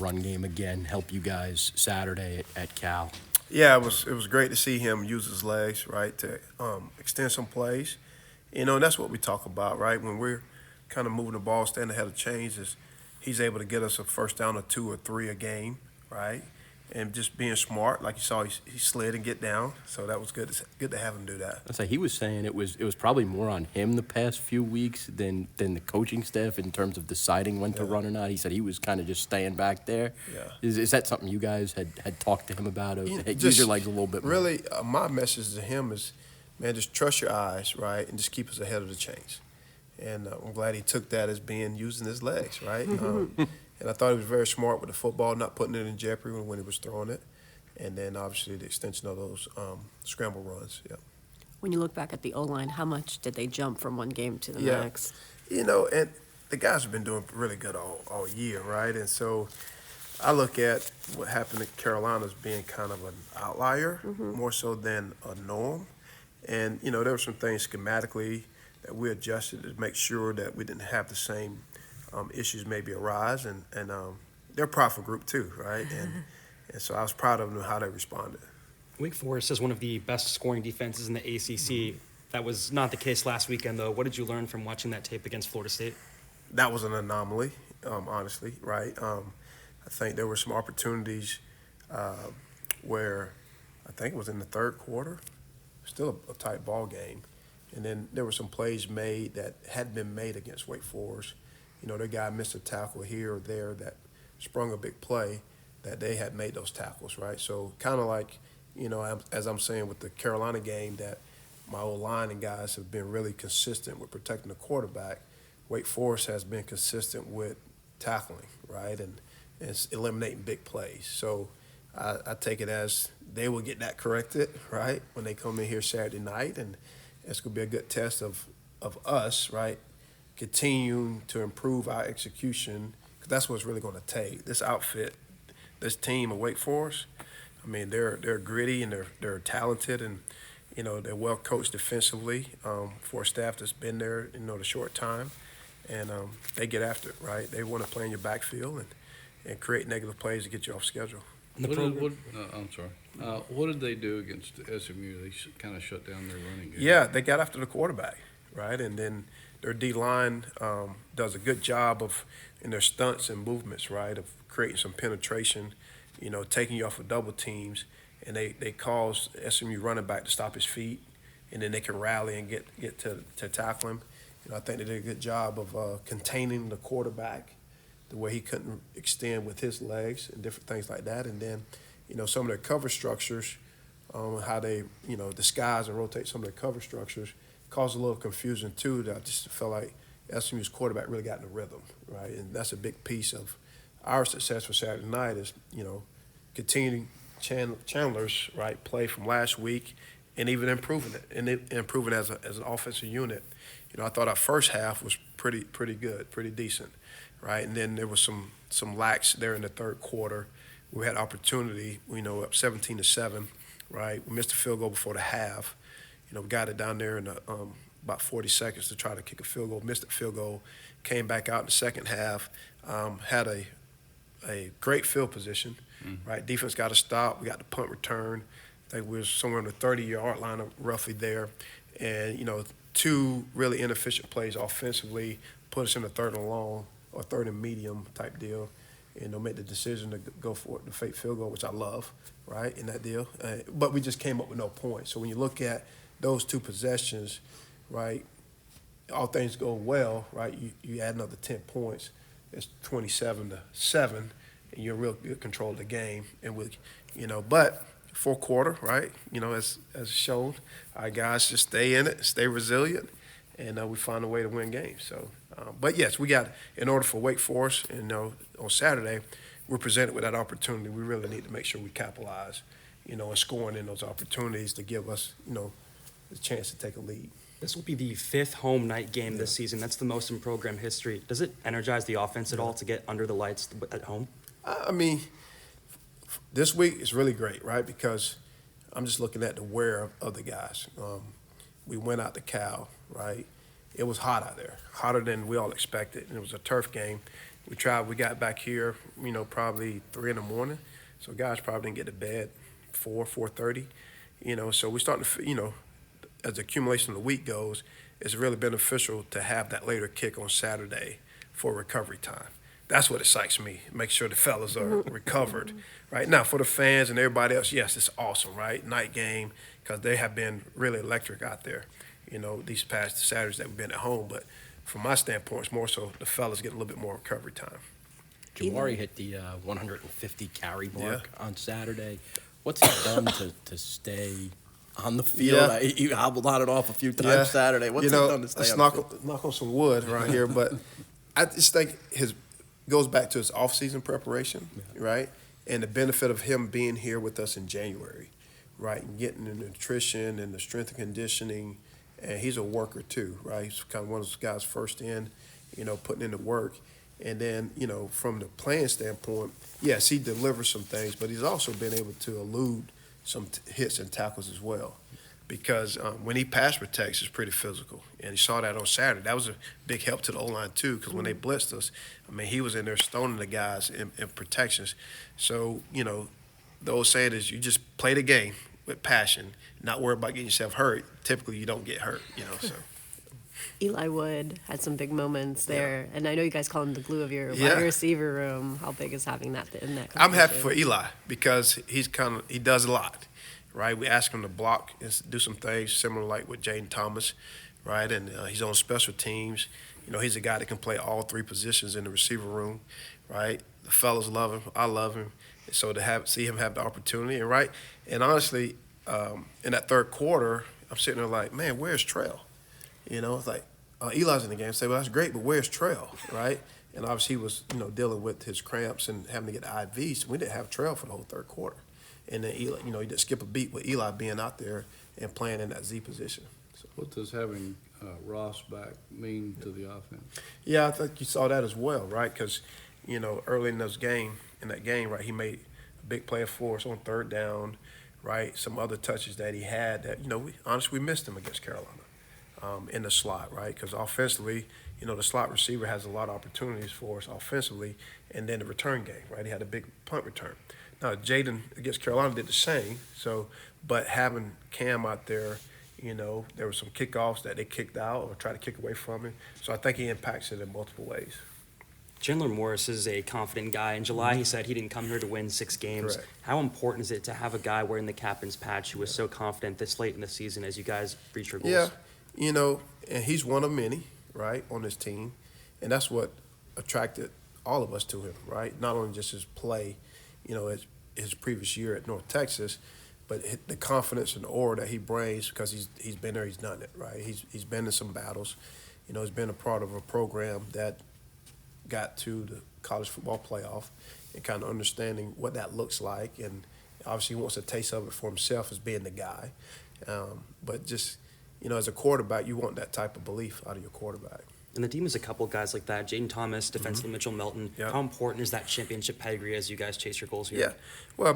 run game again help you guys Saturday at Cal? Yeah, it was great to see him use his legs, right, to extend some plays. And that's what we talk about, right? When we're kind of moving the ball, staying ahead of changes, he's able to get us a first down or two or three a game, right? And just being smart, like you saw, he slid and get down. So that was good to have him do that. I say he was saying it was probably more on him the past few weeks than the coaching staff in terms of deciding when to Yeah. run or not. He said he was kind of just staying back there. Yeah. Is that something you guys had talked to him about? Or, hey, use Just your legs a little bit more. really, my message to him is, man, just trust your eyes, right, and just keep us ahead of the chains. And I'm glad he took that as being using his legs, right? And I thought he was very smart with the football, not putting it in jeopardy when he was throwing it. And then obviously the extension of those scramble runs. Yeah. When you look back at the O-line, how much did they jump from one game to the Yeah. next? And the guys have been doing really good all year, right? And so I look at what happened at Carolina as being kind of an outlier, more so than a norm. And, there were some things schematically that we adjusted to make sure that we didn't have the same issues maybe arise. And they're a powerful group too, right? And so I was proud of them how they responded. Wake Forest is one of the best scoring defenses in the ACC. That was not the case last weekend, though. What did you learn from watching that tape against Florida State? That was an anomaly, honestly, right? I think there were some opportunities where I think it was in the third quarter, still a tight ball game. And then there were some plays made that hadn't been made against Wake Forest. Their guy missed a tackle here or there that sprung a big play that they had made those tackles, right? So kind of like, as I'm saying with the Carolina game, that my old line and guys have been really consistent with protecting the quarterback. Wake Forest has been consistent with tackling, right, and it's eliminating big plays. So I take it as they will get that corrected, right, when they come in here Saturday night, and it's going to be a good test of us, right, continuing to improve our execution, because that's what it's really going to take. This outfit, this team of Wake Forest, I mean, they're gritty and they're talented, and they're well coached defensively for a staff that's been there the short time, and they get after it, right? They want to play in your backfield and create negative plays to get you off schedule. I'm sorry. What did they do against SMU? They kind of shut down their running game. Yeah, they got after the quarterback, right? And then their D-line does a good job in their stunts and movements, right, of creating some penetration, taking you off of double teams, and they cause SMU running back to stop his feet, and then they can rally and get to tackle him. I think they did a good job of containing the quarterback, the way he couldn't extend with his legs and different things like that. And then, some of their cover structures, how they, disguise and rotate some of their cover structures caused a little confusion too. That I just felt like SMU's quarterback really got in the rhythm, right? And that's a big piece of our success for Saturday night is, continuing Chandler's right play from last week and even improving it and improving as an offensive unit. I thought our first half was pretty good, pretty decent, right? And then there was some lacks there in the third quarter. We had opportunity, up 17-7, right? We missed a field goal before the half. We got it down there in about 40 seconds to try to kick a field goal, missed the field goal, came back out in the second half, had a great field position, right? Defense got a stop. We got the punt return. I think we were somewhere on the 30-yard line roughly there. And, two really inefficient plays offensively put us in a third and long or third and medium type deal. Made the decision to go for it, the fake field goal, which I love, right, in that deal. But we just came up with no points. So when you look at those two possessions, right, all things go well, right, you add another 10 points, it's 27-7, and you're in real good control of the game. And but fourth quarter, right, as shown, our guys just stay in it, stay resilient, and we find a way to win games. So, but yes, we got, in order for Wake Forest, on Saturday, we're presented with that opportunity. We really need to make sure we capitalize, and scoring in those opportunities to give us, the chance to take a lead. This will be the fifth home night game this season. That's the most in program history. Does it energize the offense at all to get under the lights at home? I mean, this week is really great, right? Because I'm just looking at the wear of the guys. We went out to Cal, right? It was hot out there, hotter than we all expected, and it was a turf game. We got back here, probably 3 in the morning. So guys probably didn't get to bed 4:30. So we're starting to, as the accumulation of the week goes, it's really beneficial to have that later kick on Saturday for recovery time. That's what excites me. Make sure the fellas are recovered, right? Now, for the fans and everybody else, yes, it's awesome, right? Night game, because they have been really electric out there, these past Saturdays that we've been at home. But from my standpoint, it's more so the fellas get a little bit more recovery time. Jamari hit the 150 carry mark on Saturday. What's he done to stay on the field? Yeah. He hobbled on and off a few times Saturday. What's he done to stay let's on knock, the field? knock on some wood right here, but I just think goes back to his off-season preparation, right? And the benefit of him being here with us in January, right? And getting the nutrition and the strength and conditioning, and he's a worker too, right? He's kind of one of those guys first in, putting in the work. And then, from the playing standpoint, yes, he delivers some things, but he's also been able to elude some hits and tackles as well. Because when he pass protects, it's pretty physical. And you saw that on Saturday. That was a big help to the O-line, too, because when they blitzed us, he was in there stoning the guys in protections. So, the old saying is you just play the game with passion, not worry about getting yourself hurt. Typically, you don't get hurt, so. Eli Wood had some big moments there, and I know you guys call him the glue of your Yeah. wide receiver room. How big is having that in that? I'm happy for competition? Eli because he does a lot, right? We ask him to block and do some things similar like with Jaden Thomas, right? And he's on special teams. He's a guy that can play all 3 positions in the receiver room, right? The fellas love him. I love him. So to see him have the opportunity, and right, and honestly, in that third quarter, I'm sitting there like, man, where's Trail? It's like Eli's in the game. I say, well, that's great, but where's Trail, right? And obviously he was, dealing with his cramps and having to get the IVs. So we didn't have Trail for the whole third quarter. And then Eli, he didn't skip a beat with Eli being out there and playing in that Z position. So. What does having Ross back mean to the offense? Yeah, I think you saw that as well, right? Because, early in that game, right, he made a big play for us on third down, right? Some other touches that he had that, we missed him against Carolina. In the slot, right? Because offensively, the slot receiver has a lot of opportunities for us offensively, and then the return game, right? He had a big punt return. Now, Jaden against Carolina did the same, but having Cam out there, there were some kickoffs that they kicked out or tried to kick away from him. So I think he impacts it in multiple ways. Chandler Morris is a confident guy. In July, he said he didn't come here to win 6 games. Correct. How important is it to have a guy wearing the captain's patch who was so confident this late in the season as you guys reach your goals? Yeah. And he's one of many, right, on this team. And that's what attracted all of us to him, right? Not only just his play, his previous year at North Texas, but the confidence and aura that he brings because he's been there, he's done it, right? He's been in some battles. He's been a part of a program that got to the college football playoff and kind of understanding what that looks like. And obviously he wants a taste of it for himself as being the guy. But just – as a quarterback, you want that type of belief out of your quarterback. And the team has a couple of guys like that. Jaden Thomas, defensively Mitchell Melton. Yeah. How important is that championship pedigree as you guys chase your goals here? Yeah. Well,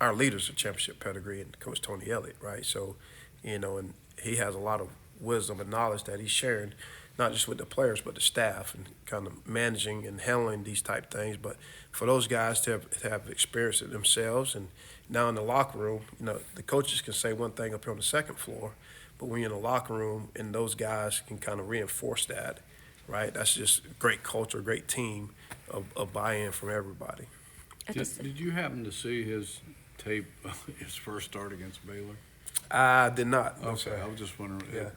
our leader's a championship pedigree and Coach Tony Elliott, right? So, and he has a lot of wisdom and knowledge that he's sharing, not just with the players, but the staff and kind of managing and handling these type things. But for those guys to have experienced it themselves and now in the locker room, the coaches can say one thing up here on the second floor, but when you're in the locker room and those guys can kind of reinforce that, right? That's just great culture, great team of buy-in from everybody. Did you happen to see his tape, his first start against Baylor? I did not. No, Okay, sir. I was just wondering. Yeah.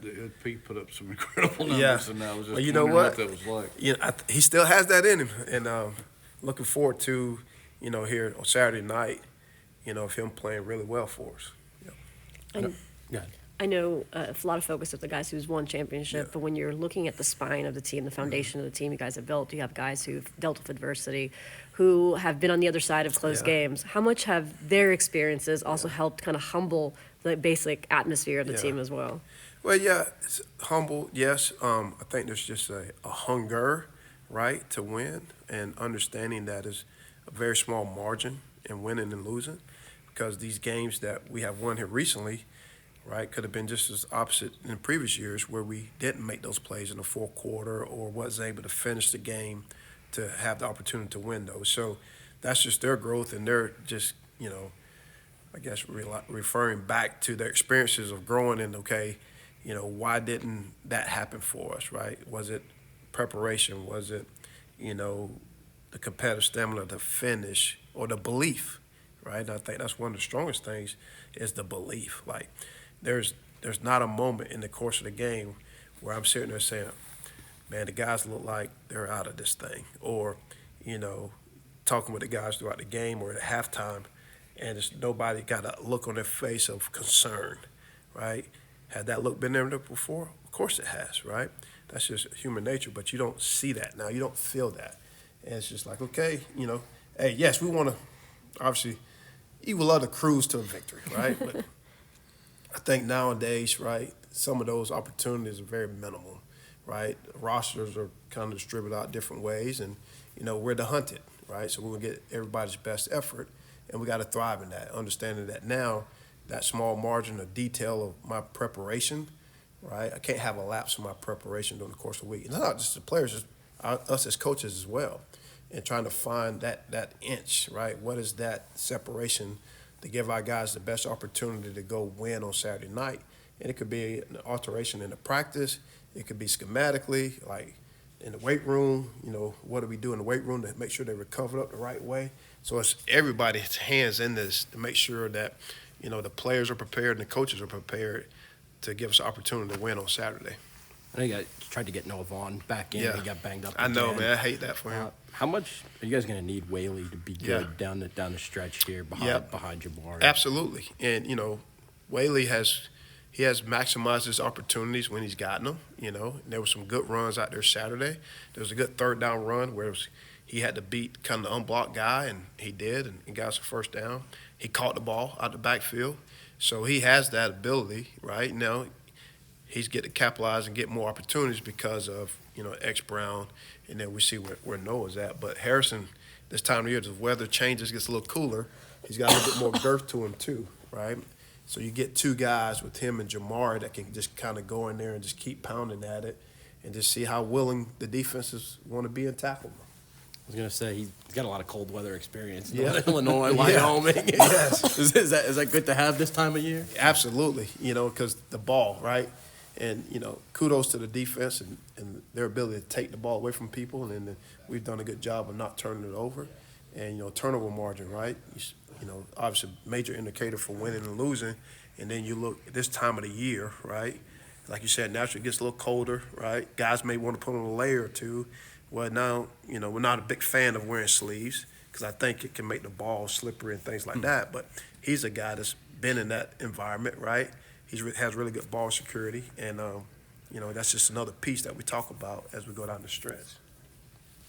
Pete put up some incredible numbers, Yeah. and I was just Well, you know wondering what? that was like. He still has that in him, and looking forward to, here on Saturday night, of him playing really well for us. And Yeah. I know a lot of focus of the guys who's won championship, but when you're looking at the spine of the team, the foundation of the team you guys have built, you have guys who've dealt with adversity, who have been on the other side of close Yeah. games. How much have their experiences also helped kind of humble the basic atmosphere of the Yeah. team as well? Well, yeah, it's humble, yes. I think there's just a hunger, right, to win and understanding that is a very small margin in winning and losing because these games that we have won here recently, right, could have been just as opposite in previous years where we didn't make those plays in the fourth quarter or wasn't able to finish the game to have the opportunity to win those. So that's just their growth, and they're just, I guess referring back to their experiences of growing and, okay, why didn't that happen for us, right? Was it preparation? Was it, the competitive stamina, the finish, or the belief, right? And I think that's one of the strongest things is the belief. Like, there's not a moment in the course of the game where I'm sitting there saying, man, the guys look like they're out of this thing. Or, talking with the guys throughout the game or at halftime, and it's nobody got a look on their face of concern, right? Had that look been there before? Of course it has, right? That's just human nature, but you don't see that now. You don't feel that. And it's just like, okay, hey, yes, we want to, obviously, you would love to cruise to a victory, right? But I think nowadays, right, some of those opportunities are very minimal, right? Rosters are kind of distributed out different ways, and, we're the hunted, right? So we're going to get everybody's best effort, and we got to thrive in that, understanding that now that small margin of detail of my preparation, right? I can't have a lapse in my preparation during the course of the week. And not just the players, just us as coaches as well, and trying to find that inch, right? What is that separation to give our guys the best opportunity to go win on Saturday night? And it could be an alteration in the practice. It could be schematically, like in the weight room, what do we do in the weight room to make sure they recover up the right way? So it's everybody's hands in this to make sure that, the players are prepared and the coaches are prepared to give us an opportunity to win on Saturday. I know you guys tried to get Noah Vaughn back in. Yeah. He got banged up I know, again. man. I hate that for him. How much are you guys going to need Whaley to be good Yeah. down the stretch here behind Jabari? Absolutely. And, Whaley has maximized his opportunities when he's gotten them. There were some good runs out there Saturday. There was a good third down run where he had to beat kind of the unblocked guy, and he did, and he got us a first down. He caught the ball out the backfield. So he has that ability, right? Now he's getting to capitalize and get more opportunities because of, X Brown, and then we see where Noah's at. But Harrison, this time of year, the weather changes, gets a little cooler. He's got a little bit more girth to him too, right? So you get two guys with him and Jamari that can just kind of go in there and just keep pounding at it and just see how willing the defenses want to be and tackle them. I was going to say, he's got a lot of cold weather experience. Yeah. Illinois, Yeah. Wyoming. Yes. Is that good to have this time of year? Absolutely, because the ball, right? And, kudos to the defense and their ability to take the ball away from people. And then we've done a good job of not turning it over. And, turnover margin, right? Obviously major indicator for winning and losing. And then you look at this time of the year, right? Like you said, naturally it gets a little colder, right? Guys may want to put on a layer or two. Well, now, we're not a big fan of wearing sleeves because I think it can make the ball slippery and things like that. But he's a guy that's been in that environment, right? He has really good ball security. And, that's just another piece that we talk about as we go down the stretch.